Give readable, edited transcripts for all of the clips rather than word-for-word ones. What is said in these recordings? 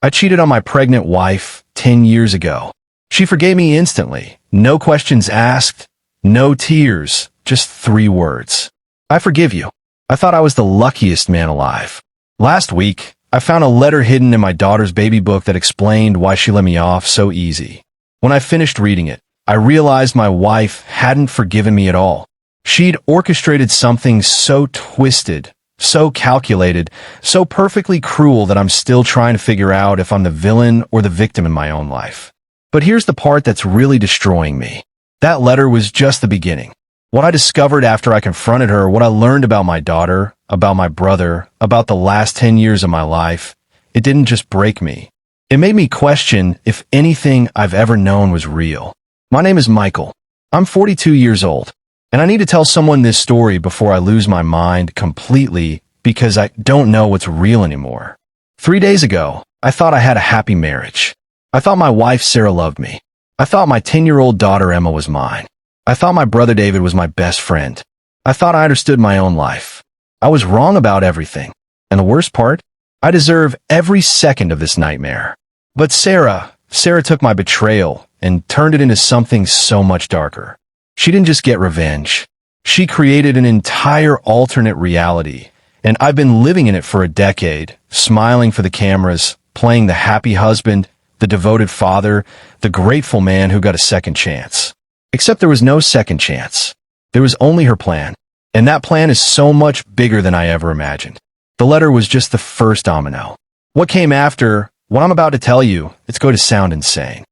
I cheated on my pregnant wife 10 years ago. She forgave me instantly. No questions asked, no tears, just 3 words. I forgive you. I thought I was the luckiest man alive. Last week, I found a letter hidden in my daughter's baby book that explained why she let me off so easy. When I finished reading it, I realized my wife hadn't forgiven me at all. She'd orchestrated something so twisted, so calculated, so perfectly cruel that I'm still trying to figure out if I'm the villain or the victim in my own life. But here's the part that's really destroying me. That letter was just the beginning. What I discovered after I confronted her, what I learned about my daughter, about my brother, about the last 10 years of my life, it didn't just break me. It made me question if anything I've ever known was real. My name is Michael. I'm 42 years old, and I need to tell someone this story before I lose my mind completely because I don't know what's real anymore. 3 days ago, I thought I had a happy marriage. I thought my wife Sarah loved me. I thought my 10-year-old daughter Emma was mine. I thought my brother David was my best friend. I thought I understood my own life. I was wrong about everything. And the worst part? I deserve every second of this nightmare. But Sarah took my betrayal and turned it into something so much darker. She didn't just get revenge. She created an entire alternate reality, and I've been living in it for a decade, smiling for the cameras, playing the happy husband, the devoted father, the grateful man who got a second chance. Except there was no second chance. There was only her plan. And that plan is so much bigger than I ever imagined. The letter was just the first domino. What came after, what I'm about to tell you, it's going to sound insane.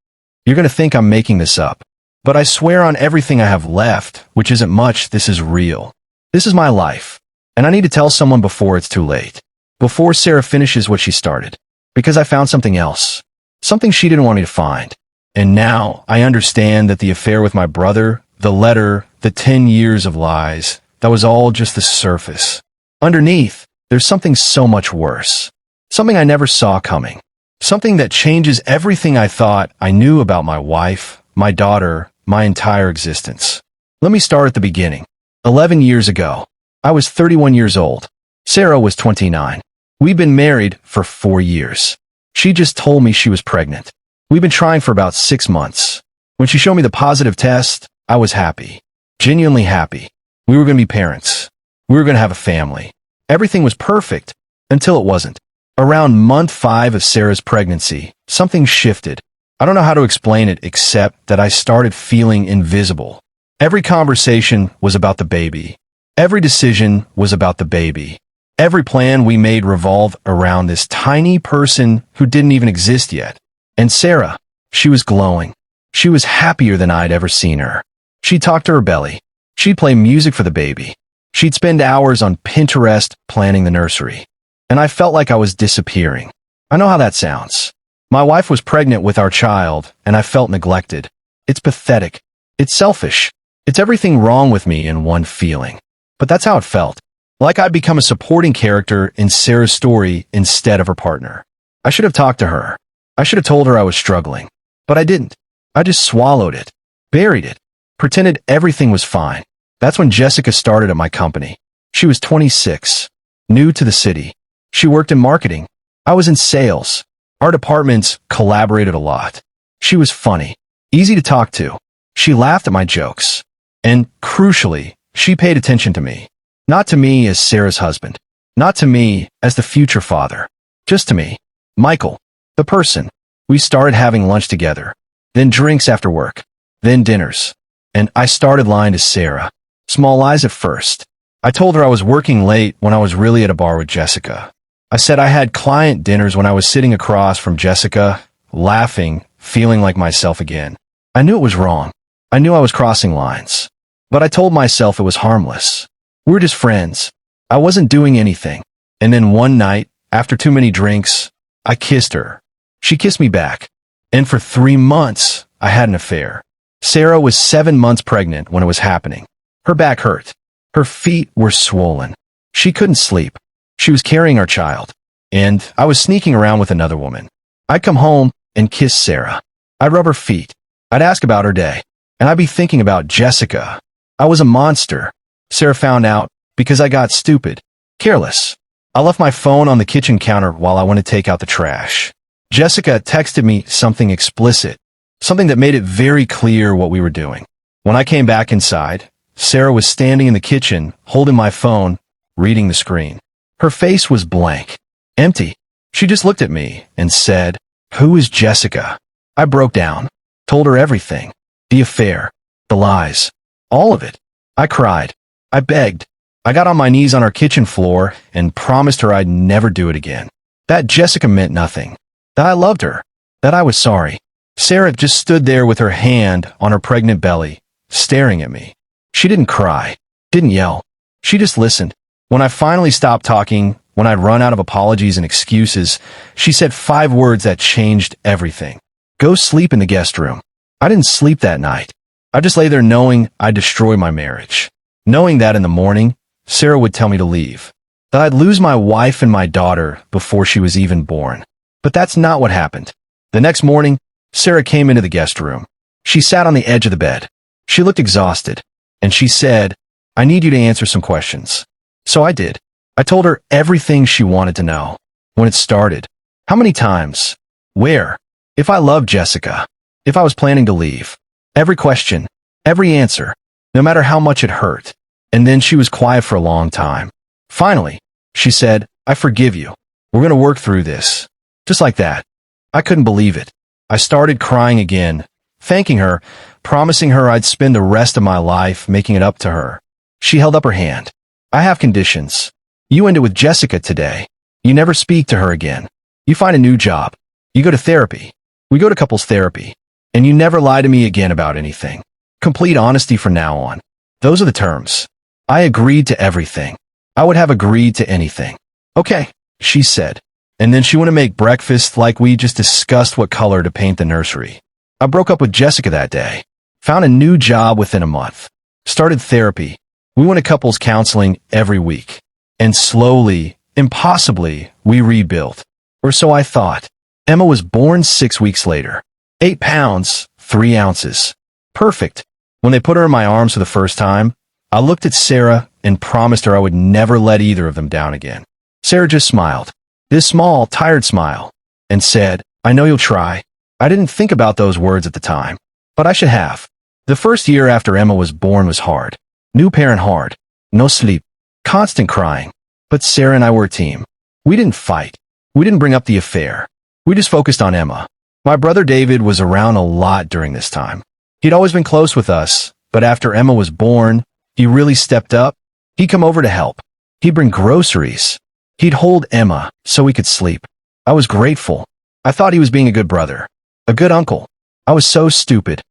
You're going to think I'm making this up. But I swear on everything I have left, which isn't much, this is real. This is my life. And I need to tell someone before it's too late. Before Sarah finishes what she started. Because I found something else. Something she didn't want me to find. And now I understand that the affair with my brother, the letter, the 10 years of lies, that was all just the surface. Underneath, there's something so much worse. Something I never saw coming. Something that changes everything I thought I knew about my wife, my daughter, my entire existence. Let me start at the beginning. 11 years ago, I was 31 years old. Sarah was 29. We'd been married for 4 years. She just told me she was pregnant. We've been trying for about 6 months. When she showed me the positive test, I was happy. Genuinely happy. We were going to be parents. We were going to have a family. Everything was perfect until it wasn't. Around month 5 of Sarah's pregnancy, something shifted. I don't know how to explain it except that I started feeling invisible. Every conversation was about the baby. Every decision was about the baby. Every plan we made revolved around this tiny person who didn't even exist yet. And Sarah, she was glowing. She was happier than I'd ever seen her. She'd talk to her belly. She'd play music for the baby. She'd spend hours on Pinterest planning the nursery. And I felt like I was disappearing. I know how that sounds. My wife was pregnant with our child, and I felt neglected. It's pathetic. It's selfish. It's everything wrong with me in one feeling. But that's how it felt. Like I'd become a supporting character in Sarah's story instead of her partner. I should have talked to her. I should have told her I was struggling. But I didn't. I just swallowed it. Buried it. Pretended everything was fine. That's when Jessica started at my company. She was 26. New to the city. She worked in marketing. I was in sales. Our departments collaborated a lot. She was funny. Easy to talk to. She laughed at my jokes. And, crucially, she paid attention to me. Not to me as Sarah's husband. Not to me as the future father. Just to me. Michael. The person. We started having lunch together. Then drinks after work. Then dinners. And I started lying to Sarah. Small lies at first. I told her I was working late when I was really at a bar with Jessica. I said I had client dinners when I was sitting across from Jessica, laughing, feeling like myself again. I knew it was wrong. I knew I was crossing lines. But I told myself it was harmless. We were just friends. I wasn't doing anything. And then one night, after too many drinks, I kissed her. She kissed me back. And for 3 months, I had an affair. Sarah was 7 months pregnant when it was happening. Her back hurt. Her feet were swollen. She couldn't sleep. She was carrying our child. And I was sneaking around with another woman. I'd come home and kiss Sarah. I'd rub her feet. I'd ask about her day. And I'd be thinking about Jessica. I was a monster. Sarah found out because I got stupid. Careless. I left my phone on the kitchen counter while I went to take out the trash. Jessica texted me something explicit, something that made it very clear what we were doing. When I came back inside, Sarah was standing in the kitchen, holding my phone, reading the screen. Her face was blank, empty. She just looked at me and said, "Who is Jessica?" I broke down, told her everything. The affair, the lies, all of it. I cried. I begged. I got on my knees on our kitchen floor and promised her I'd never do it again. That Jessica meant nothing. That I loved her. That I was sorry. Sarah just stood there with her hand on her pregnant belly, staring at me. She didn't cry, didn't yell. She just listened. When I finally stopped talking, when I'd run out of apologies and excuses, she said 5 words that changed everything. Go sleep in the guest room. I didn't sleep that night. I just lay there knowing I'd destroy my marriage. Knowing that in the morning, Sarah would tell me to leave. That I'd lose my wife and my daughter before she was even born. But that's not what happened. The next morning, Sarah came into the guest room. She sat on the edge of the bed. She looked exhausted. And she said, "I need you to answer some questions." So I did. I told her everything she wanted to know. When it started. How many times? Where? If I loved Jessica. If I was planning to leave. Every question. Every answer. No matter how much it hurt. And then she was quiet for a long time. Finally, she said, "I forgive you. We're going to work through this." Just like that. I couldn't believe it. I started crying again, thanking her, promising her I'd spend the rest of my life making it up to her. She held up her hand. "I have conditions. You end it with Jessica today. You never speak to her again. You find a new job. You go to therapy. We go to couples therapy. And you never lie to me again about anything. Complete honesty from now on." Those are the terms. I agreed to everything. I would have agreed to anything. "Okay," she said. And then she went to make breakfast like we just discussed what color to paint the nursery. I broke up with Jessica that day. Found a new job within a month. Started therapy. We went to couples counseling every week. And slowly, impossibly, we rebuilt. Or so I thought. Emma was born 6 weeks later. 8 pounds, 3 ounces. Perfect. When they put her in my arms for the first time, I looked at Sarah and promised her I would never let either of them down again. Sarah just smiled. This small, tired smile. And said, "I know you'll try." I didn't think about those words at the time. But I should have. The first year after Emma was born was hard. New parent hard. No sleep. Constant crying. But Sarah and I were a team. We didn't fight. We didn't bring up the affair. We just focused on Emma. My brother David was around a lot during this time. He'd always been close with us, but after Emma was born, he really stepped up. He'd come over to help. He'd bring groceries. He'd hold Emma so we could sleep. I was grateful. I thought he was being a good brother. A good uncle. I was so stupid.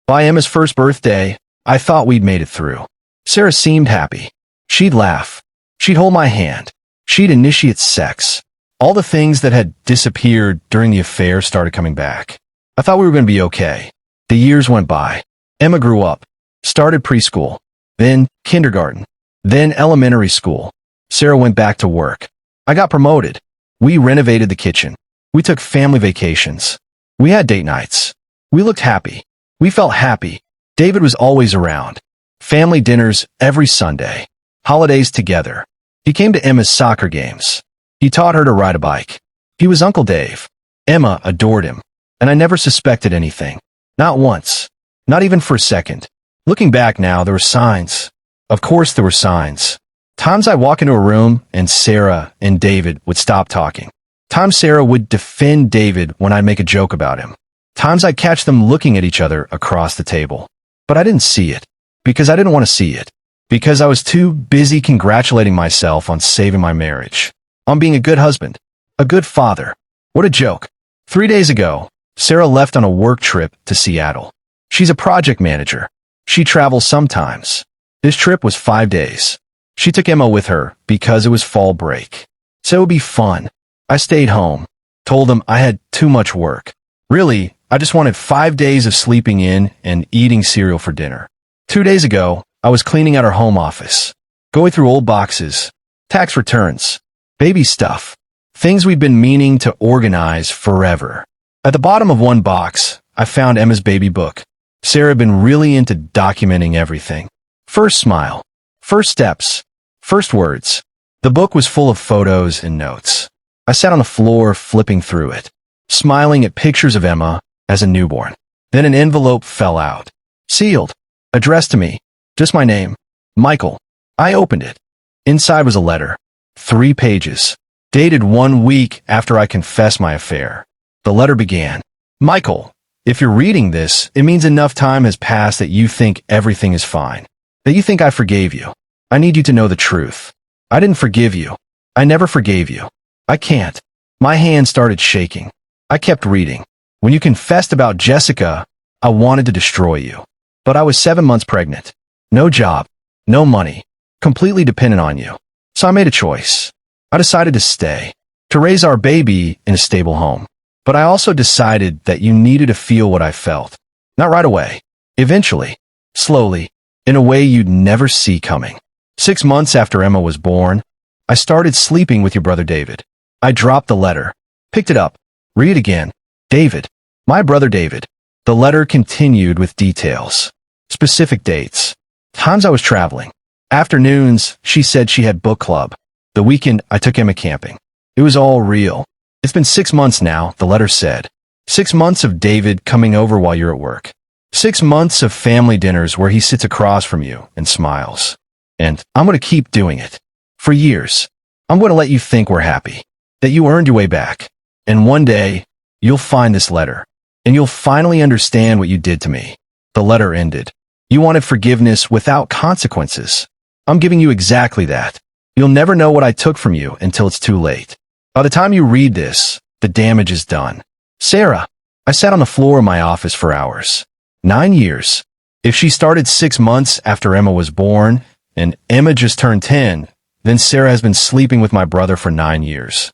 By Emma's first birthday, I thought we'd made it through. Sarah seemed happy. She'd laugh. She'd hold my hand. She'd initiate sex. All the things that had disappeared during the affair started coming back. I thought we were going to be okay. The years went by. Emma grew up. Started preschool. Then kindergarten. Then elementary school. Sarah went back to work. I got promoted. We renovated the kitchen. We took family vacations. We had date nights. We looked happy. We felt happy. David was always around. Family dinners every Sunday. Holidays together. He came to Emma's soccer games. He taught her to ride a bike. He was Uncle Dave. Emma adored him. And I never suspected anything. Not once. Not even for a second. Looking back now, there were signs. Of course there were signs. Times I'd walk into a room and Sarah and David would stop talking. Times Sarah would defend David when I'd make a joke about him. Times I'd catch them looking at each other across the table. But I didn't see it. Because I didn't want to see it. Because I was too busy congratulating myself on saving my marriage. On being a good husband. A good father. What a joke. 3 days ago, Sarah left on a work trip to Seattle. She's a project manager. She travels sometimes. This trip was 5 days. She took Emma with her because it was fall break. So it would be fun. I stayed home. Told them I had too much work. Really, I just wanted 5 days of sleeping in and eating cereal for dinner. 2 days ago, I was cleaning out our home office. Going through old boxes. Tax returns. Baby stuff. Things we'd been meaning to organize forever. At the bottom of one box, I found Emma's baby book. Sarah had been really into documenting everything. First smile. First steps. First words. The book was full of photos and notes. I sat on the floor flipping through it. smiling at pictures of Emma as a newborn. Then an envelope fell out. Sealed. Addressed to me. Just my name. Michael. I opened it. Inside was a letter. 3 pages. Dated 1 week after I confessed my affair. The letter began, Michael, if you're reading this, it means enough time has passed that you think everything is fine. That you think I forgave you. I need you to know the truth. I didn't forgive you. I never forgave you. I can't. My hand started shaking. I kept reading. When you confessed about Jessica, I wanted to destroy you. But I was 7 months pregnant. No job. No money. Completely dependent on you. So I made a choice. I decided to stay. To raise our baby in a stable home. But I also decided that you needed to feel what I felt. Not right away. Eventually. Slowly. In a way you'd never see coming. 6 months after Emma was born, I started sleeping with your brother David. I dropped the letter. Picked it up. Read again. David. My brother David. The letter continued with details. Specific dates. Times I was traveling. Afternoons, she said she had book club. The weekend, I took Emma camping. It was all real. It's been 6 months now, the letter said. 6 months of David coming over while you're at work. 6 months of family dinners where he sits across from you and smiles. And I'm going to keep doing it. For years. I'm going to let you think we're happy. That you earned your way back. And one day, you'll find this letter. And you'll finally understand what you did to me. The letter ended. You wanted forgiveness without consequences. I'm giving you exactly that. You'll never know what I took from you until it's too late. By the time you read this, the damage is done. Sarah. I sat on the floor of my office for hours. 9 years. If she started 6 months after Emma was born, and Emma just turned 10, then Sarah has been sleeping with my brother for 9 years.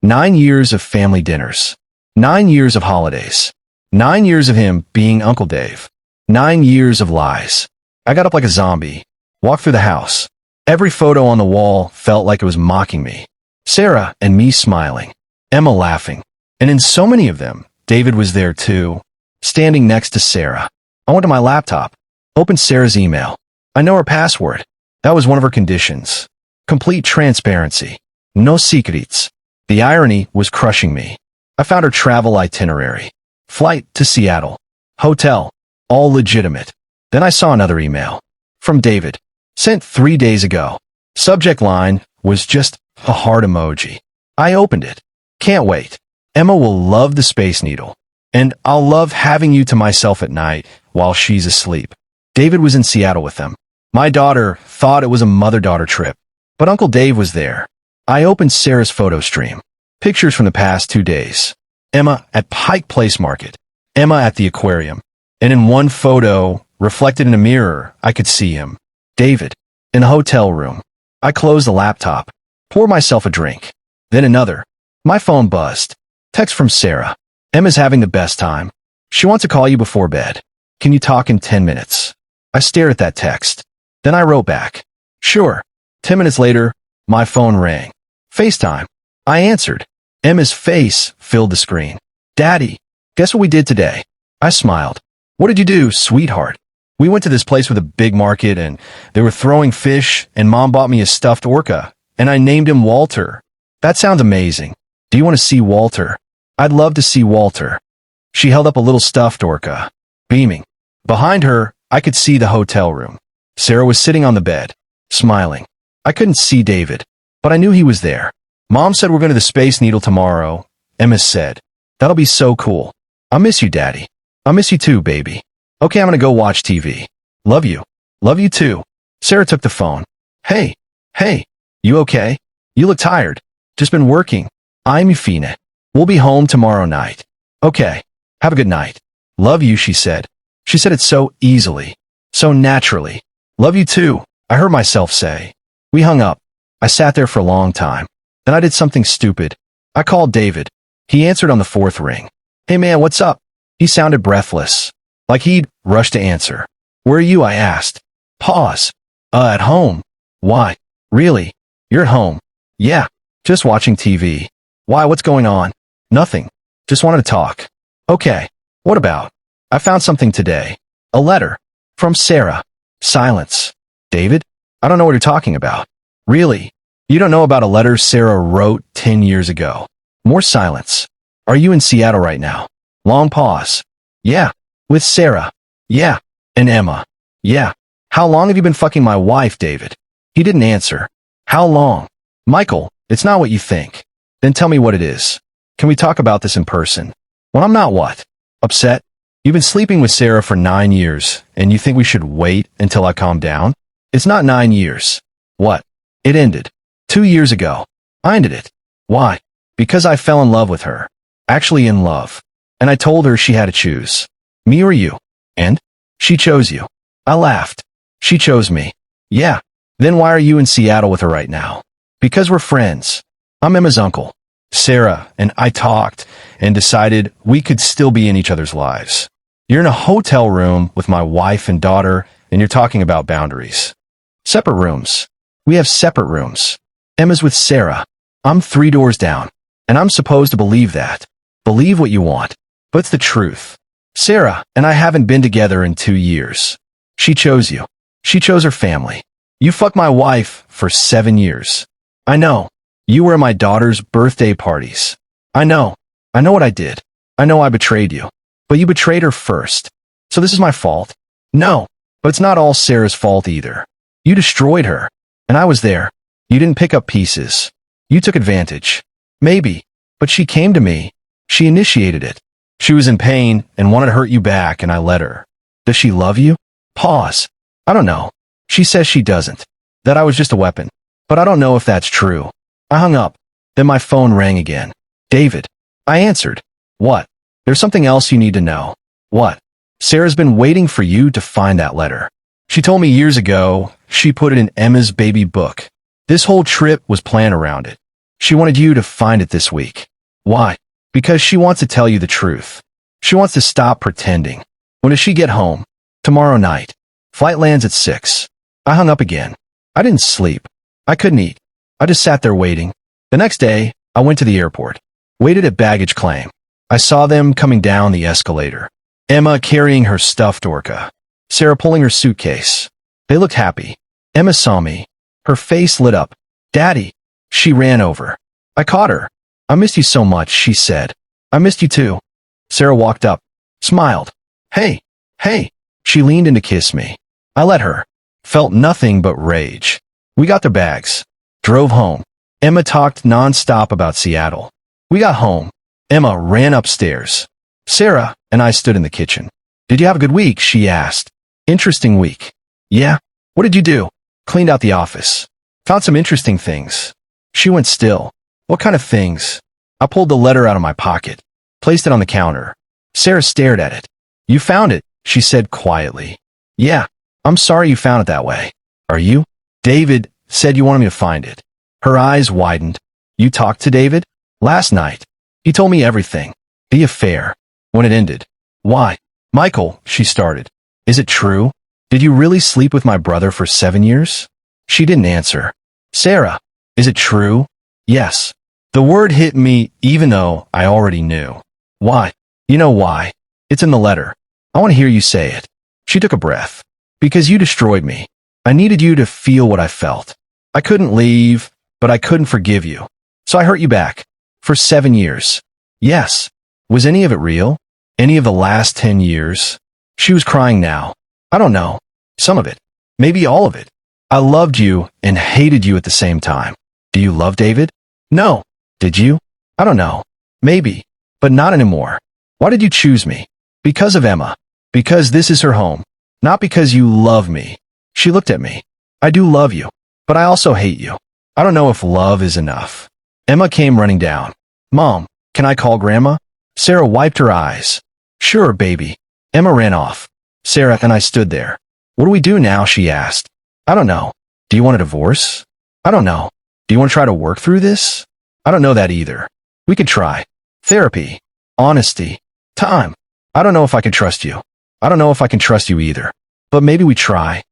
9 years of family dinners. 9 years of holidays. 9 years of him being Uncle Dave. 9 years of lies. I got up like a zombie. Walked through the house. Every photo on the wall felt like it was mocking me. Sarah and me smiling. Emma laughing. And in so many of them, David was there too, standing next to Sarah. I went to my laptop. Opened Sarah's email. I know her password. That was one of her conditions. Complete transparency. No secrets. The irony was crushing me. I found her travel itinerary. Flight to Seattle. Hotel. All legitimate. Then I saw another email. From David. Sent 3 days ago. Subject line was just a heart emoji. I opened it. Can't wait. Emma will love the Space Needle. And I'll love having you to myself at night while she's asleep. David was in Seattle with them. My daughter thought it was a mother-daughter trip. But Uncle Dave was there. I opened Sarah's photo stream. Pictures from the past 2 days. Emma at Pike Place Market. Emma at the aquarium. And in one photo, reflected in a mirror, I could see him. David. In a hotel room. I closed the laptop. Poured myself a drink. Then another. My phone buzzed. Text from Sarah. Emma's having the best time. She wants to call you before bed. Can you talk in 10 minutes? I stared at that text. Then I wrote back. Sure. 10 minutes later, my phone rang. FaceTime. I answered. Emma's face filled the screen. Daddy, guess what we did today? I smiled. What did you do, sweetheart? We went to this place with a big market and they were throwing fish and Mom bought me a stuffed orca and I named him Walter. That sounds amazing. Do you want to see Walter? I'd love to see Walter. She held up a little stuffed orca. Beaming. Behind her, I could see the hotel room. Sarah was sitting on the bed, smiling. I couldn't see David, but I knew he was there. Mom said we're going to the Space Needle tomorrow. Emma said, that'll be so cool. I'll miss you, Daddy. I'll miss you too, baby. Okay, I'm going to go watch TV. Love you. Love you too. Sarah took the phone. Hey, you okay? You look tired. Just been working. I'm Euphina. We'll be home tomorrow night. Okay. Have a good night. Love you, she said. She said it so easily, so naturally. Love you too, I heard myself say. We hung up. I sat there for a long time. Then I did something stupid. I called David. He answered on the 4th ring. Hey man, what's up? He sounded breathless, like he'd rushed to answer. Where are you? I asked. Pause. At home. Why? Really? You're at home? Yeah. Just watching TV. Why? What's going on? Nothing. Just wanted to talk. Okay. What about? I found something today. A letter. From Sarah. Silence. David? I don't know what you're talking about. Really? You don't know about a letter Sarah wrote 10 years ago. More silence. Are you in Seattle right now? Long pause. Yeah. With Sarah. Yeah. And Emma. Yeah. How long have you been fucking my wife, David? He didn't answer. How long? Michael, it's not what you think. Then tell me what it is. Can we talk about this in person? Well, I'm not what? Upset? You've been sleeping with Sarah for 9 years, and you think we should wait until I calm down? It's not 9 years. What? It ended. 2 years ago. I ended it. Why? Because I fell in love with her. Actually in love. And I told her she had to choose. Me or you. And? She chose you. I laughed. She chose me. Yeah. Then why are you in Seattle with her right now? Because we're friends. I'm Emma's uncle. Sarah and I talked and decided we could still be in each other's lives. You're in a hotel room with my wife and daughter, and you're talking about boundaries. Separate rooms. We have separate rooms. Emma's with Sarah. I'm 3 doors down. And I'm supposed to believe that. Believe what you want. But it's the truth. Sarah and I haven't been together in 2 years. She chose you. She chose her family. You fucked my wife for 7 years. I know. You were at my daughter's birthday parties. I know. I know what I did. I know I betrayed you. But you betrayed her first. So this is my fault? No. But it's not all Sarah's fault either. You destroyed her. And I was there. You didn't pick up pieces. You took advantage. Maybe. But she came to me. She initiated it. She was in pain and wanted to hurt you back, and I let her. Does she love you? Pause. I don't know. She says she doesn't. That I was just a weapon. But I don't know if that's true. I hung up. Then my phone rang again. David. I answered. What? There's something else you need to know. What? Sarah's been waiting for you to find that letter. She told me years ago she put it in Emma's baby book. This whole trip was planned around it. She wanted you to find it this week. Why? Because she wants to tell you the truth. She wants to stop pretending. When does she get home? Tomorrow night. Flight lands at 6. I hung up again. I didn't sleep. I couldn't eat. I just sat there waiting. The next day, I went to the airport. Waited at baggage claim. I saw them coming down the escalator. Emma carrying her stuffed orca. Sarah pulling her suitcase. They looked happy. Emma saw me. Her face lit up. Daddy. She ran over. I caught her. I missed you so much, she said. I missed you too. Sarah walked up. Smiled. Hey. Hey. She leaned in to kiss me. I let her. Felt nothing but rage. We got their bags. Drove home. Emma talked non-stop about Seattle. We got home. Emma ran upstairs. Sarah and I stood in the kitchen. Did you have a good week? She asked. Interesting week. Yeah. What did you do? Cleaned out the office. Found some interesting things. She went still. What kind of things? I pulled the letter out of my pocket. Placed it on the counter. Sarah stared at it. You found it, she said quietly. Yeah. I'm sorry you found it that way. Are you? David said you wanted me to find it. Her eyes widened. You talked to David? Last night. He told me everything. The affair. When it ended. Why? Michael, she started. Is it true? Did you really sleep with my brother for 7 years? She didn't answer. Sarah, is it true? Yes. The word hit me even though I already knew. Why? You know why? It's in the letter. I want to hear you say it. She took a breath. Because you destroyed me. I needed you to feel what I felt. I couldn't leave, but I couldn't forgive you. So I hurt you back. For 7 years. Yes. Was any of it real? Any of the last 10 years? She was crying now. I don't know. Some of it. Maybe all of it. I loved you and hated you at the same time. Do you love David? No. Did you? I don't know. Maybe. But not anymore. Why did you choose me? Because of Emma. Because this is her home. Not because you love me. She looked at me. I do love you. But I also hate you. I don't know if love is enough. Emma came running down. Mom, can I call Grandma? Sarah wiped her eyes. Sure, baby. Emma ran off. Sarah and I stood there. What do we do now? She asked. I don't know. Do you want a divorce? I don't know. Do you want to try to work through this? I don't know that either. We could try. Therapy. Honesty. Time. I don't know if I can trust you. I don't know if I can trust you either. But maybe we try.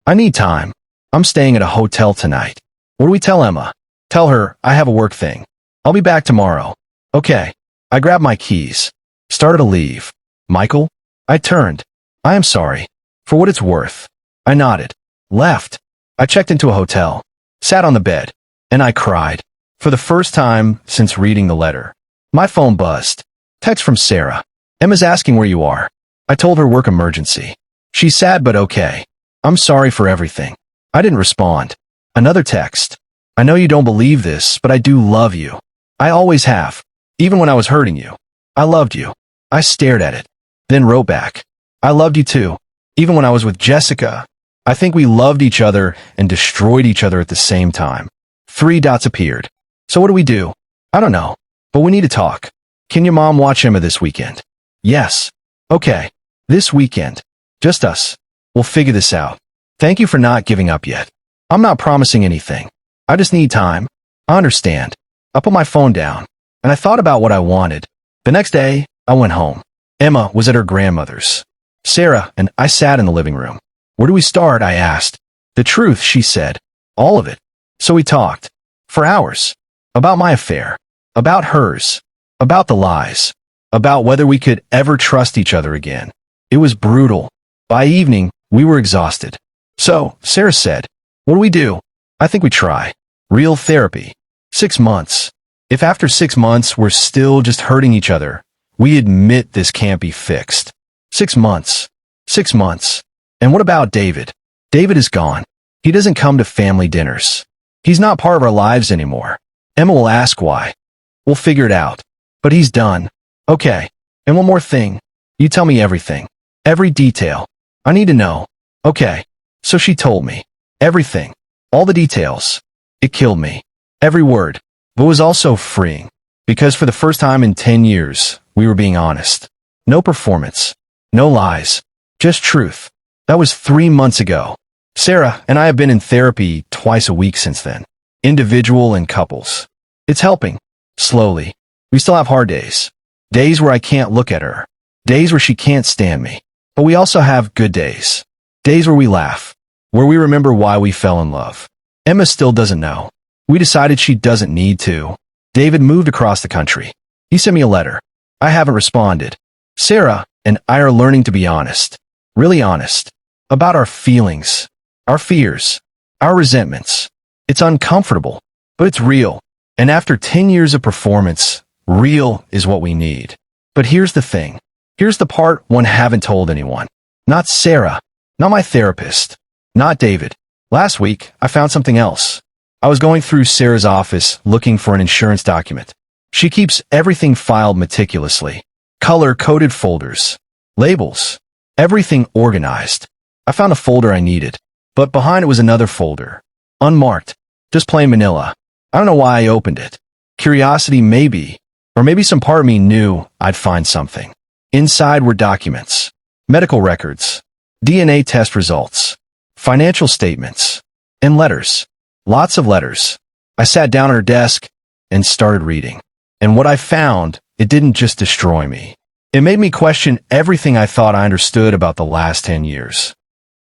I need time. I'm staying at a hotel tonight. What do we tell Emma? Tell her I have a work thing. I'll be back tomorrow. Okay. I grabbed my keys. Started to leave. Michael? I turned. I am sorry. For what it's worth. I nodded. Left. I checked into a hotel. Sat on the bed. And I cried. For the first time since reading the letter. My phone buzzed. Text from Sarah. Emma's asking where you are. I told her work emergency. She's sad but okay. I'm sorry for everything. I didn't respond. Another text. I know you don't believe this, but I do love you. I always have. Even when I was hurting you. I loved you. I stared at it. Then wrote back. I loved you too. Even when I was with Jessica. I think we loved each other and destroyed each other at the same time. 3 dots appeared. So what do we do? I don't know. But we need to talk. Can your mom watch Emma this weekend? Yes. Okay. This weekend. Just us. We'll figure this out. Thank you for not giving up yet. I'm not promising anything. I just need time. I understand. I put my phone down, and I thought about what I wanted. The next day, I went home. Emma was at her grandmother's. Sarah and I sat in the living room. Where do we start? I asked. The truth, she said. All of it. So we talked. For hours. About my affair. About hers. About the lies. About whether we could ever trust each other again. It was brutal. By evening, we were exhausted. So, Sarah said, what do we do? I think we try. Real therapy. 6 months. If after 6 months we're still just hurting each other, we admit this can't be fixed. 6 months. 6 months. And what about David? David is gone. He doesn't come to family dinners. He's not part of our lives anymore. Emma will ask why. We'll figure it out. But he's done. Okay. And one more thing. You tell me everything. Every detail. I need to know. Okay. So she told me. Everything. All the details. It killed me. Every word. But it was also freeing. Because for the first time in 10 years, we were being honest. No performance. No lies. Just truth. That was 3 months ago. Sarah and I have been in therapy twice a week since then. Individual and couples. It's helping. Slowly. We still have hard days. Days where I can't look at her. Days where she can't stand me. But we also have good days. Days where we laugh. Where we remember why we fell in love. Emma still doesn't know. We decided she doesn't need to. David moved across the country. He sent me a letter. I haven't responded. Sarah and I are learning to be honest. Really honest. About our feelings. Our fears. Our resentments. It's uncomfortable. But it's real. And after 10 years of performance, real is what we need. But here's the thing. Here's the part one haven't told anyone. Not Sarah. Not my therapist. Not David. Last week, I found something else. I was going through Sarah's office looking for an insurance document. She keeps everything filed meticulously. Color-coded folders. Labels. Everything organized. I found a folder I needed. But behind it was another folder. Unmarked. Just plain manila. I don't know why I opened it. Curiosity maybe. Or maybe some part of me knew I'd find something. Inside were documents. Medical records. DNA test results. Financial statements. And letters. Lots of letters. I sat down at her desk and started reading. And what I found, it didn't just destroy me. It made me question everything I thought I understood about the last 10 years.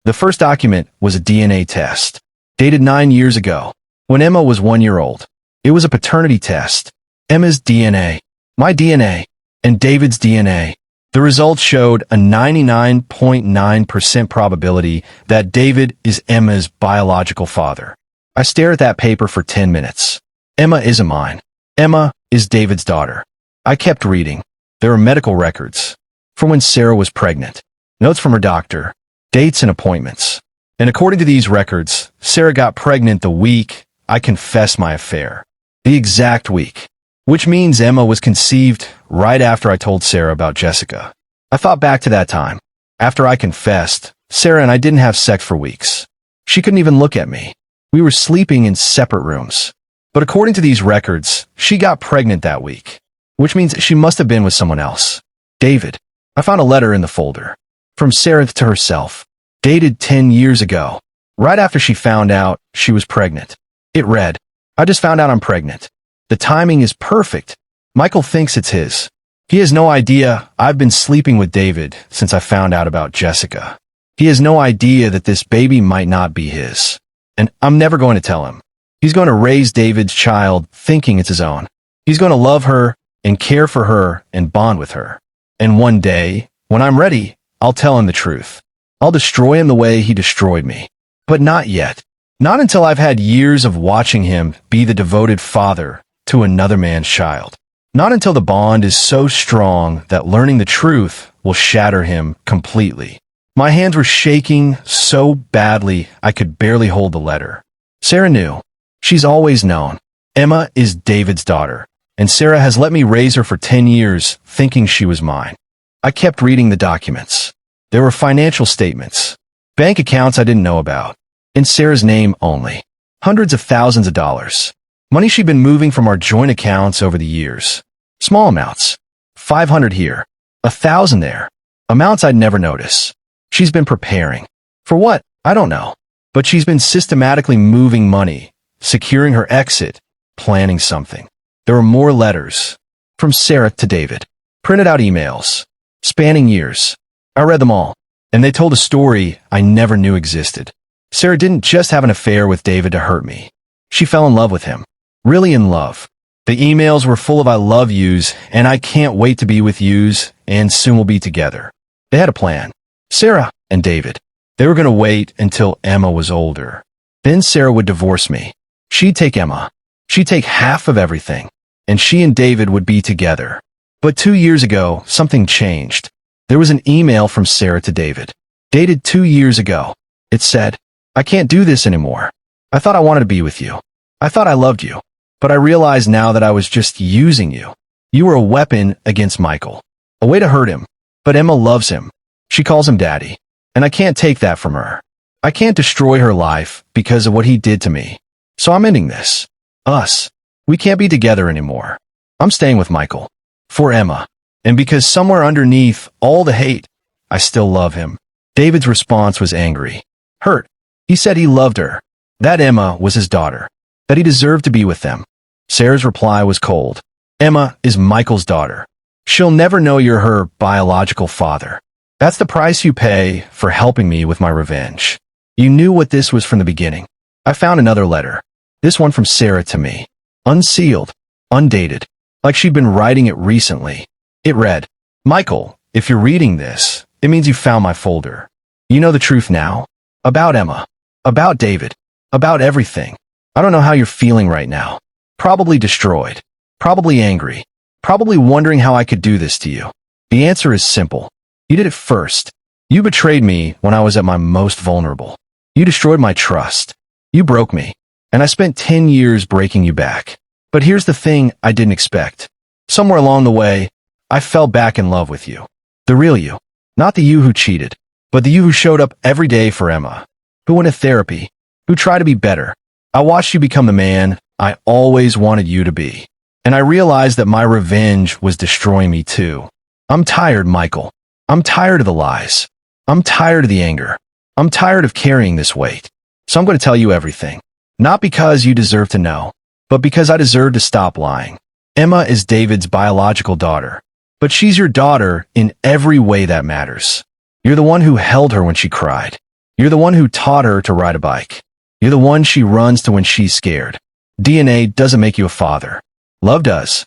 The first document was a DNA test, dated 9 years ago, when Emma was 1 year old. It was a paternity test. Emma's DNA, my DNA, and David's DNA. The results showed a 99.9% probability that David is Emma's biological father. I stared at that paper for 10 minutes. Emma isn't mine. Emma is David's daughter. I kept reading. There were medical records. From when Sarah was pregnant. Notes from her doctor. Dates and appointments. And according to these records, Sarah got pregnant the week I confessed my affair. The exact week. Which means Emma was conceived right after I told Sarah about Jessica. I thought back to that time. After I confessed, Sarah and I didn't have sex for weeks. She couldn't even look at me. We were sleeping in separate rooms. But according to these records, she got pregnant that week. Which means she must have been with someone else. David. I found a letter in the folder. From Sarah to herself. Dated 10 years ago. Right after she found out she was pregnant. It read, I just found out I'm pregnant. The timing is perfect. Michael thinks it's his. He has no idea I've been sleeping with David since I found out about Jessica. He has no idea that this baby might not be his. And I'm never going to tell him. He's going to raise David's child thinking it's his own. He's going to love her and care for her and bond with her. And one day, when I'm ready, I'll tell him the truth. I'll destroy him the way he destroyed me. But not yet. Not until I've had years of watching him be the devoted father to another man's child. Not until the bond is so strong that learning the truth will shatter him completely. My hands were shaking so badly I could barely hold the letter. Sarah knew. She's always known. Emma is David's daughter, and Sarah has let me raise her for 10 years thinking she was mine. I kept reading the documents. There were financial statements, bank accounts I didn't know about, in Sarah's name only. Hundreds of thousands of dollars. Money she'd been moving from our joint accounts over the years. Small amounts. 500 here. 1,000 there. Amounts I'd never notice. She's been preparing. For what? I don't know. But she's been systematically moving money, securing her exit, planning something. There were more letters. From Sarah to David. Printed out emails. Spanning years. I read them all. And they told a story I never knew existed. Sarah didn't just have an affair with David to hurt me. She fell in love with him. Really in love. The emails were full of I love yous, and I can't wait to be with yous, and soon we'll be together. They had a plan. Sarah and David. They were going to wait until Emma was older. Then Sarah would divorce me. She'd take Emma. She'd take half of everything. And she and David would be together. But 2 years ago, something changed. There was an email from Sarah to David. Dated 2 years ago. It said, I can't do this anymore. I thought I wanted to be with you. I thought I loved you. But I realize now that I was just using you. You were a weapon against Michael. A way to hurt him. But Emma loves him. She calls him daddy. And I can't take that from her. I can't destroy her life because of what he did to me. So I'm ending this. Us. We can't be together anymore. I'm staying with Michael. For Emma. And because somewhere underneath all the hate, I still love him. David's response was angry. Hurt. He said he loved her. That Emma was his daughter. That he deserved to be with them. Sarah's reply was cold. Emma is Michael's daughter. She'll never know you're her biological father. That's the price you pay for helping me with my revenge. You knew what this was from the beginning. I found another letter. This one from Sarah to me. Unsealed. Undated. Like she'd been writing it recently. It read, Michael, if you're reading this, it means you found my folder. You know the truth now? About Emma. About David. About everything. I don't know how you're feeling right now. Probably destroyed. Probably angry. Probably wondering how I could do this to you. The answer is simple. You did it first. You betrayed me when I was at my most vulnerable. You destroyed my trust. You broke me. And I spent 10 years breaking you back. But here's the thing I didn't expect. Somewhere along the way, I fell back in love with you. The real you. Not the you who cheated, but the you who showed up every day for Emma. Who went to therapy. Who tried to be better. I watched you become the man I always wanted you to be. And I realized that my revenge was destroying me too. I'm tired, Michael. I'm tired of the lies. I'm tired of the anger. I'm tired of carrying this weight. So I'm going to tell you everything. Not because you deserve to know, but because I deserve to stop lying. Emma is David's biological daughter. But she's your daughter in every way that matters. You're the one who held her when she cried. You're the one who taught her to ride a bike. You're the one she runs to when she's scared. DNA doesn't make you a father. Love does.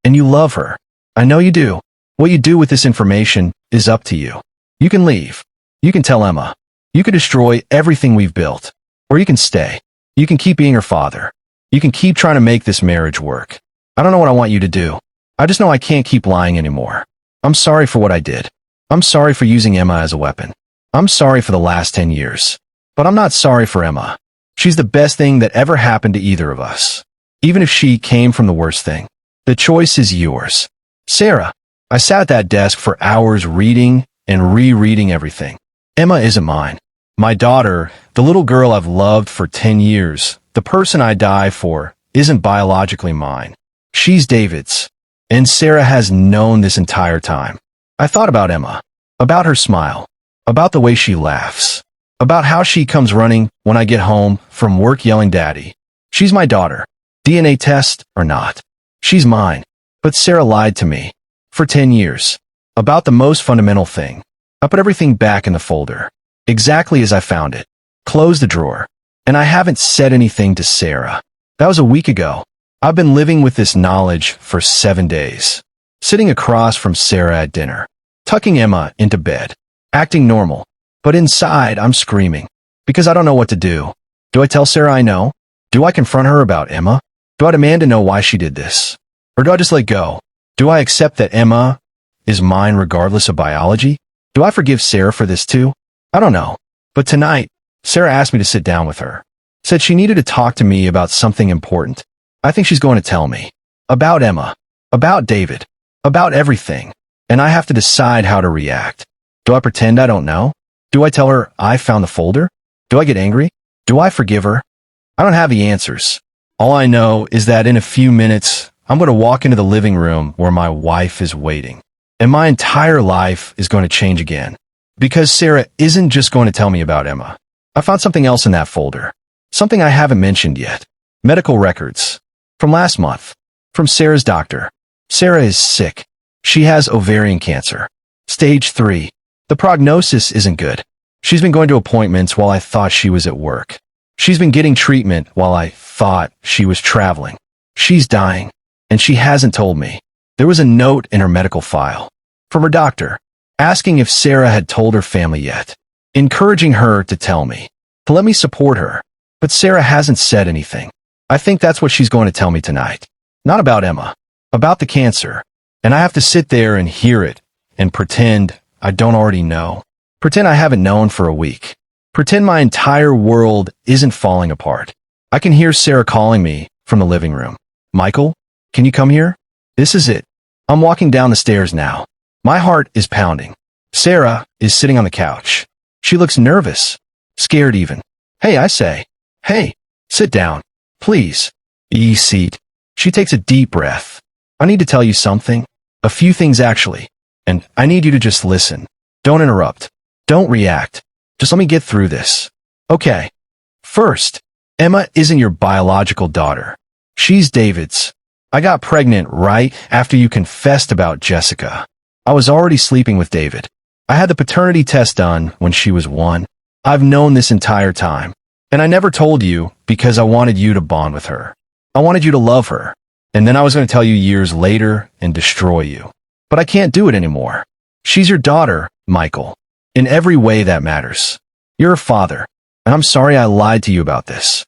And you love her. I know you do. What you do with this information is up to you. You can leave. You can tell Emma. You can destroy everything we've built. Or you can stay. You can keep being her father. You can keep trying to make this marriage work. I don't know what I want you to do. I just know I can't keep lying anymore. I'm sorry for what I did. I'm sorry for using Emma as a weapon. I'm sorry for the last 10 years. But I'm not sorry for Emma. She's the best thing that ever happened to either of us. Even if she came from the worst thing. The choice is yours. Sarah. I sat at that desk for hours reading and rereading everything. Emma isn't mine. My daughter, the little girl I've loved for 10 years, the person I die for, isn't biologically mine. She's David's. And Sarah has known this entire time. I thought about Emma. About her smile. About the way she laughs. About how she comes running when I get home from work yelling daddy. She's my daughter. DNA test or not. She's mine. But Sarah lied to me. For 10 years. About the most fundamental thing. I put everything back in the folder. Exactly as I found it. Closed the drawer. And I haven't said anything to Sarah. That was a week ago. I've been living with this knowledge for 7 days. Sitting across from Sarah at dinner. Tucking Emma into bed. Acting normal. But inside, I'm screaming. Because I don't know what to do. Do I tell Sarah I know? Do I confront her about Emma? Do I demand to know why she did this? Or do I just let go? Do I accept that Emma is mine regardless of biology? Do I forgive Sarah for this too? I don't know. But tonight, Sarah asked me to sit down with her. Said she needed to talk to me about something important. I think she's going to tell me. About Emma. About David. About everything. And I have to decide how to react. Do I pretend I don't know? Do I tell her I found the folder? Do I get angry? Do I forgive her? I don't have the answers. All I know is that in a few minutes, I'm going to walk into the living room where my wife is waiting. And my entire life is going to change again. Because Sarah isn't just going to tell me about Emma. I found something else in that folder. Something I haven't mentioned yet. Medical records. From last month. From Sarah's doctor. Sarah is sick. She has ovarian cancer. Stage 3. The prognosis isn't good. She's been going to appointments while I thought she was at work. She's been getting treatment while I thought she was traveling. She's dying. And she hasn't told me. There was a note in her medical file. From her doctor. Asking if Sarah had told her family yet. Encouraging her to tell me. To let me support her. But Sarah hasn't said anything. I think that's what she's going to tell me tonight. Not about Emma. About the cancer. And I have to sit there and hear it. And pretend I don't already know. Pretend I haven't known for a week. Pretend my entire world isn't falling apart. I can hear Sarah calling me from the living room. Michael, can you come here? This is it. I'm walking down the stairs now. My heart is pounding. Sarah is sitting on the couch. She looks nervous. Scared even. Hey, I say. Hey, sit down. Please. Seat. She takes a deep breath. I need to tell you something. A few things actually. And I need you to just listen. Don't interrupt. Don't react. Just let me get through this. Okay. First, Emma isn't your biological daughter. She's David's. I got pregnant right after you confessed about Jessica. I was already sleeping with David. I had the paternity test done when she was 1. I've known this entire time. And I never told you because I wanted you to bond with her. I wanted you to love her. And then I was going to tell you years later and destroy you. But I can't do it anymore. She's your daughter, Michael. In every way that matters. You're a father. And I'm sorry I lied to you about this.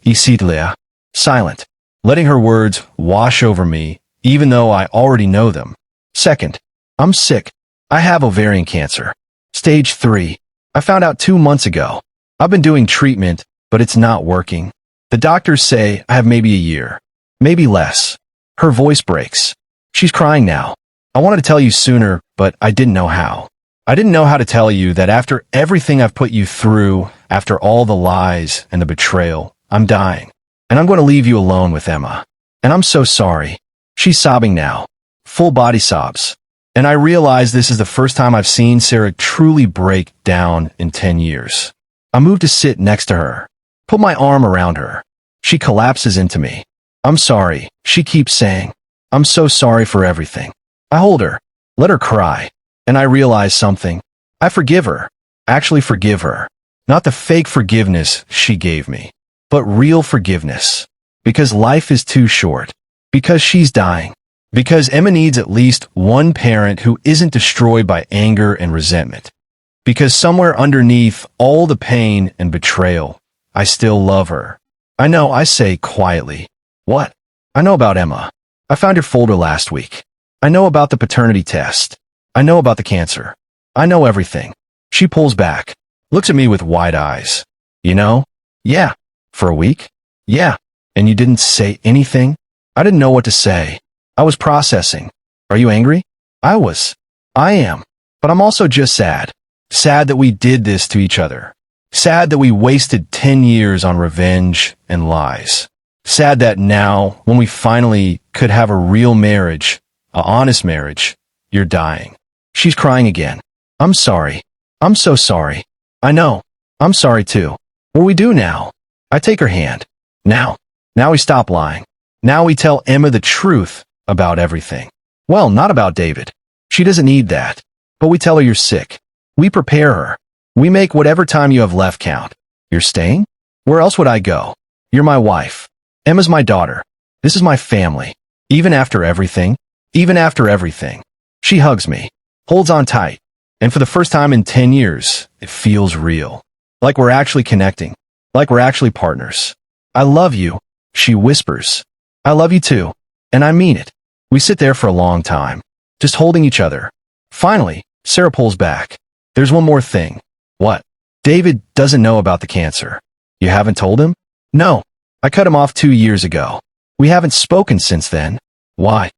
Leah. Silent. Letting her words wash over me, even though I already know them. Second, I'm sick. I have ovarian cancer. Stage 3. I found out 2 months ago. I've been doing treatment, but it's not working. The doctors say I have maybe a year. Maybe less. Her voice breaks. She's crying now. I wanted to tell you sooner, but I didn't know how. I didn't know how to tell you that after everything I've put you through, after all the lies and the betrayal, I'm dying. And I'm going to leave you alone with Emma. And I'm so sorry. She's sobbing now. Full body sobs. And I realize this is the first time I've seen Sarah truly break down in 10 years. I move to sit next to her. Put my arm around her. She collapses into me. I'm sorry, she keeps saying. I'm so sorry for everything. I hold her. Let her cry. And I realize something. I forgive her. Actually forgive her. Not the fake forgiveness she gave me. But real forgiveness. Because life is too short. Because she's dying. Because Emma needs at least one parent who isn't destroyed by anger and resentment. Because somewhere underneath all the pain and betrayal, I still love her. I know, I say quietly. What? I know about Emma. I found your folder last week. I know about the paternity test. I know about the cancer. I know everything. She pulls back. Looks at me with wide eyes. You know? Yeah. For a week? Yeah. And you didn't say anything? I didn't know what to say. I was processing. Are you angry? I was. I am. But I'm also just sad. Sad that we did this to each other. Sad that we wasted 10 years on revenge and lies. Sad that now, when we finally could have a real marriage, a honest marriage, you're dying. She's crying again. I'm sorry. I'm so sorry. I know. I'm sorry too. What do we do now? I take her hand. Now we stop lying. Now we tell Emma the truth about everything. Well, not about David. She doesn't need that. But we tell her you're sick. We prepare her. We make whatever time you have left count. You're staying? Where else would I go? You're my wife. Emma's my daughter. This is my family. Even after everything. Even after everything. She hugs me. Holds on tight. And for the first time in 10 years, it feels real. Like we're actually connecting. Like we're actually partners. I love you, she whispers. I love you too. And I mean it. We sit there for a long time, just holding each other. Finally, Sarah pulls back. There's one more thing. What? David doesn't know about the cancer. You haven't told him? No. I cut him off 2 years ago. We haven't spoken since then. Why?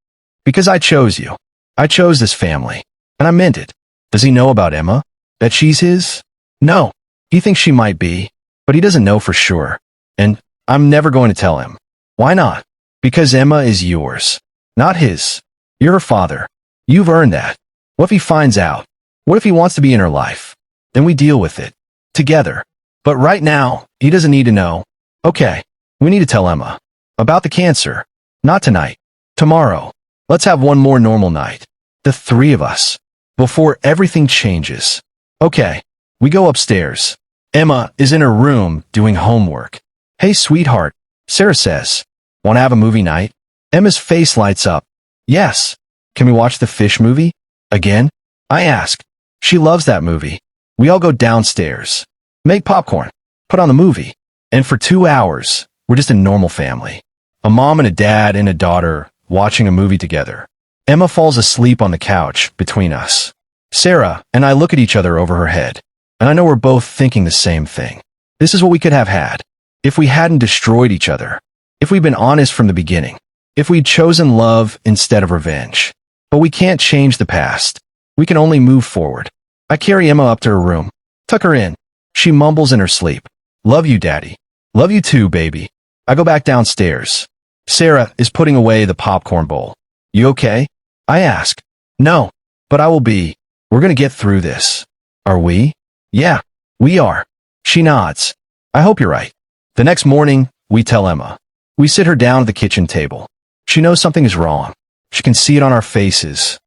Because I chose you. I chose this family. And I meant it. Does he know about Emma? That she's his? No. He thinks she might be, but he doesn't know for sure. And I'm never going to tell him. Why not? Because Emma is yours, not his. You're her father. You've earned that. What if he finds out? What if he wants to be in her life? Then we deal with it. Together. But right now, he doesn't need to know. Okay. We need to tell Emma. About the cancer. Not tonight. Tomorrow. Let's have one more normal night. The three of us. Before everything changes. Okay. We go upstairs. Emma is in her room doing homework. Hey, sweetheart. Sarah says. Want to have a movie night? Emma's face lights up. Yes. Can we watch the fish movie? Again? I ask. She loves that movie. We all go downstairs. Make popcorn. Put on the movie. And for 2 hours, we're just a normal family. A mom and a dad and a daughter watching a movie together. Emma falls asleep on the couch between us. Sarah and I look at each other over her head. And I know we're both thinking the same thing. This is what we could have had. If we hadn't destroyed each other. If we'd been honest from the beginning. If we'd chosen love instead of revenge. But we can't change the past. We can only move forward. I carry Emma up to her room. Tuck her in. She mumbles in her sleep. Love you, Daddy. Love you too, baby. I go back downstairs. Sarah is putting away the popcorn bowl. You okay? I ask. No, but I will be. We're gonna get through this. Are we? Yeah, we are. She nods. I hope you're right. The next morning, we tell Emma. We sit her down at the kitchen table. She knows something is wrong. She can see it on our faces.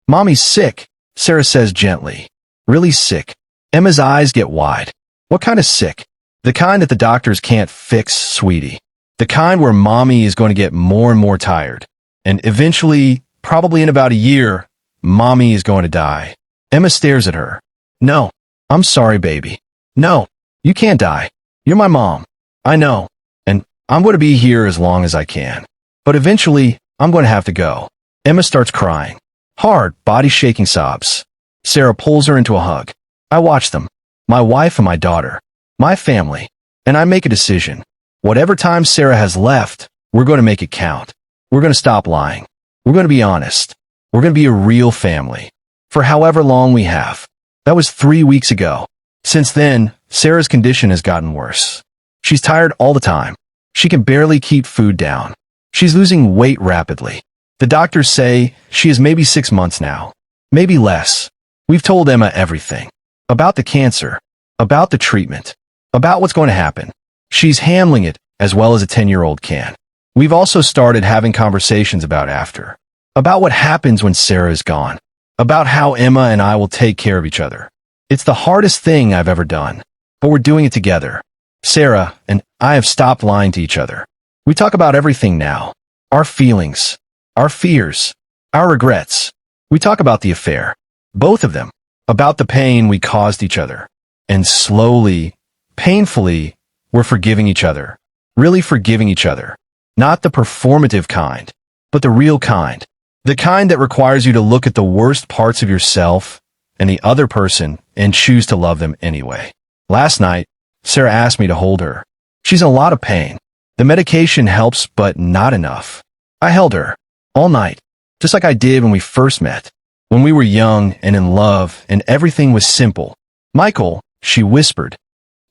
Mommy's sick, Sarah says gently. Really sick. Emma's eyes get wide. What kind of sick? The kind that the doctors can't fix, sweetie. The kind where mommy is going to get more and more tired. And eventually, probably in about a year, mommy is going to die. Emma stares at her. No, I'm sorry, baby. No, you can't die. You're my mom. I know. And I'm going to be here as long as I can. But eventually, I'm going to have to go. Emma starts crying. Hard, body-shaking sobs. Sarah pulls her into a hug. I watch them. My wife and my daughter. My family. And I make a decision. Whatever time Sarah has left, we're going to make it count. We're going to stop lying. We're going to be honest. We're going to be a real family. For however long we have. That was 3 weeks ago. Since then, Sarah's condition has gotten worse. She's tired all the time. She can barely keep food down. She's losing weight rapidly. The doctors say she is maybe 6 months now. Maybe less. We've told Emma everything. About the cancer. About the treatment. About what's going to happen. She's handling it as well as a 10-year-old can. We've also started having conversations about after. About what happens when Sarah is gone. About how Emma and I will take care of each other. It's the hardest thing I've ever done. But we're doing it together. Sarah and I have stopped lying to each other. We talk about everything now. Our feelings. Our fears. Our regrets. We talk about the affair. Both of them. About the pain we caused each other. And slowly, painfully, we're forgiving each other. Really forgiving each other. Not the performative kind, but the real kind. The kind that requires you to look at the worst parts of yourself and the other person and choose to love them anyway. Last night, Sarah asked me to hold her. She's in a lot of pain. The medication helps, but not enough. I held her all night, just like I did when we first met, when we were young and in love and everything was simple. Michael, she whispered.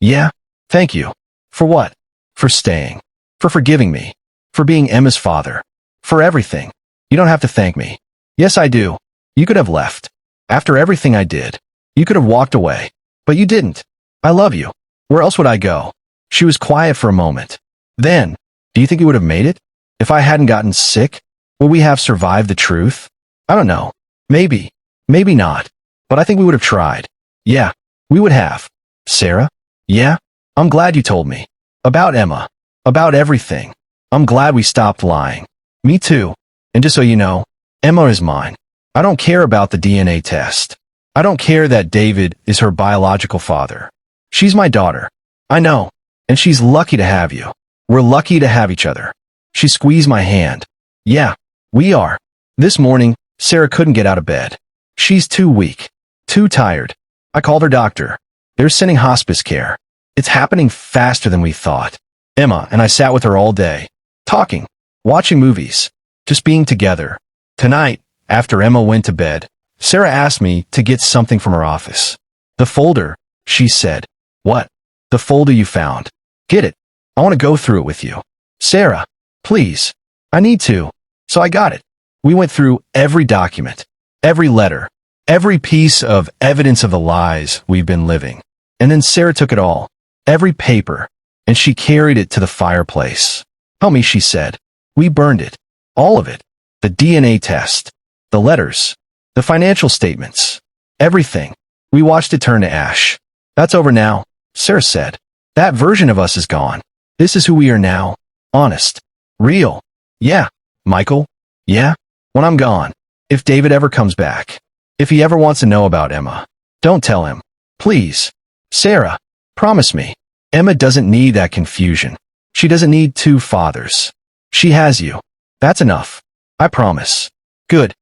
Yeah, thank you. For what? For staying. For forgiving me. For being Emma's father. For everything. You don't have to thank me. Yes, I do. You could have left. After everything I did. You could have walked away. But you didn't. I love you. Where else would I go? She was quiet for a moment. Then, do you think you would have made it? If I hadn't gotten sick? Would we have survived the truth? I don't know. Maybe. Maybe not. But I think we would have tried. Yeah, we would have. Sarah? Yeah? I'm glad you told me. About Emma. About everything. I'm glad we stopped lying. Me too. And just so you know, Emma is mine. I don't care about the DNA test. I don't care that David is her biological father. She's my daughter. I know. And she's lucky to have you. We're lucky to have each other. She squeezed my hand. Yeah, we are. This morning, Sarah couldn't get out of bed. She's too weak, too tired. I called her doctor. They're sending hospice care. It's happening faster than we thought. Emma and I sat with her all day, talking, watching movies, just being together. Tonight, after Emma went to bed, Sarah asked me to get something from her office. The folder, she said. What? The folder you found. Get it. I want to go through it with you. Sarah, please. I need to. So I got it. We went through every document, every letter, every piece of evidence of the lies we've been living. And then Sarah took it all, every paper, and she carried it to the fireplace. Help me, she said. We burned it. All of it. The DNA test, the letters, the financial statements, everything. We watched it turn to ash. That's over now, Sarah said. That version of us is gone. This is who we are now. Honest. Real. Yeah. Michael? Yeah? When I'm gone. If David ever comes back. If he ever wants to know about Emma. Don't tell him. Please. Sarah. Promise me. Emma doesn't need that confusion. She doesn't need two fathers. She has you. That's enough. I promise. Good.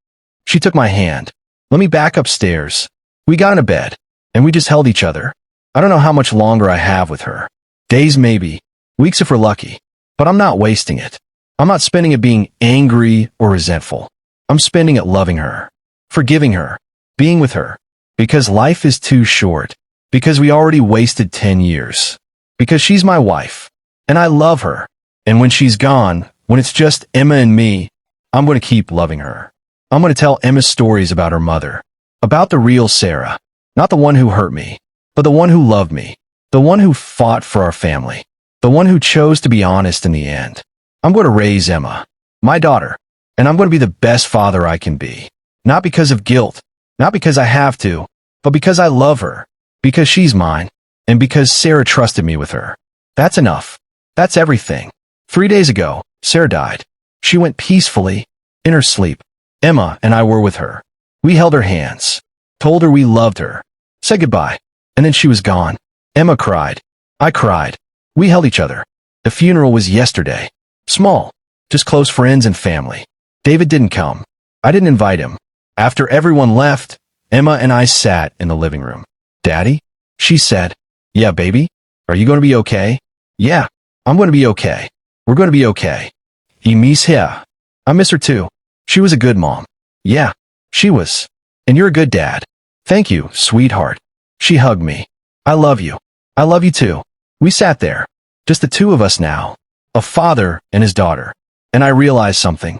She took my hand. Let me back upstairs. We got into bed. And we just held each other. I don't know how much longer I have with her. Days maybe. Weeks if we're lucky. But I'm not wasting it. I'm not spending it being angry or resentful. I'm spending it loving her. Forgiving her. Being with her. Because life is too short. Because we already wasted 10 years. Because she's my wife. And I love her. And when she's gone, when it's just Emma and me, I'm going to keep loving her. I'm going to tell Emma stories about her mother. About the real Sarah. Not the one who hurt me. But the one who loved me. The one who fought for our family. The one who chose to be honest in the end. I'm going to raise Emma, my daughter, and I'm going to be the best father I can be. Not because of guilt, not because I have to, but because I love her, because she's mine, and because Sarah trusted me with her. That's enough. That's everything. 3 days ago, Sarah died. She went peacefully, in her sleep. Emma and I were with her. We held her hands, told her we loved her, said goodbye, and then she was gone. Emma cried. I cried. We held each other. The funeral was yesterday. Small. Just close friends and family. David didn't come. I didn't invite him. After everyone left, Emma and I sat in the living room. Daddy? She said. Yeah, baby? Are you going to be okay? Yeah, I'm going to be okay. We're going to be okay. I miss her. I miss her too. She was a good mom. Yeah, she was. And you're a good dad. Thank you, sweetheart. She hugged me. I love you. I love you too. We sat there. Just the two of us now. A father and his daughter. And I realized something.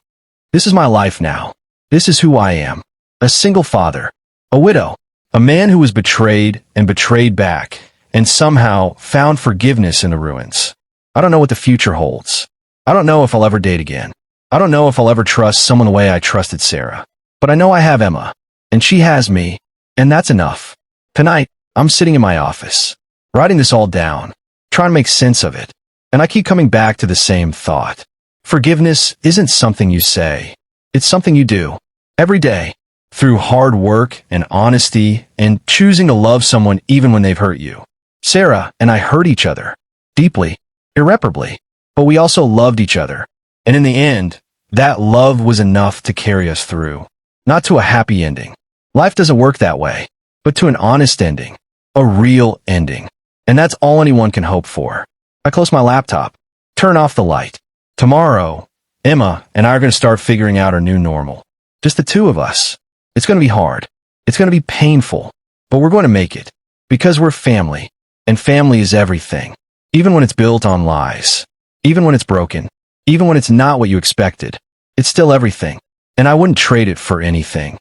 This is my life now. This is who I am. A single father. A widow. A man who was betrayed and betrayed back, and somehow found forgiveness in the ruins. I don't know what the future holds. I don't know if I'll ever date again. I don't know if I'll ever trust someone the way I trusted Sarah. But I know I have Emma. And she has me. And that's enough. Tonight, I'm sitting in my office, writing this all down, trying to make sense of it. And I keep coming back to the same thought. Forgiveness isn't something you say. It's something you do. Every day. Through hard work and honesty and choosing to love someone even when they've hurt you. Sarah and I hurt each other. Deeply. Irreparably. But we also loved each other. And in the end, that love was enough to carry us through. Not to a happy ending. Life doesn't work that way. But to an honest ending. A real ending. And that's all anyone can hope for. I close my laptop. Turn off the light. Tomorrow, Emma and I are going to start figuring out our new normal. Just the two of us. It's going to be hard. It's going to be painful. But we're going to make it. Because we're family. And family is everything. Even when it's built on lies. Even when it's broken. Even when it's not what you expected. It's still everything. And I wouldn't trade it for anything.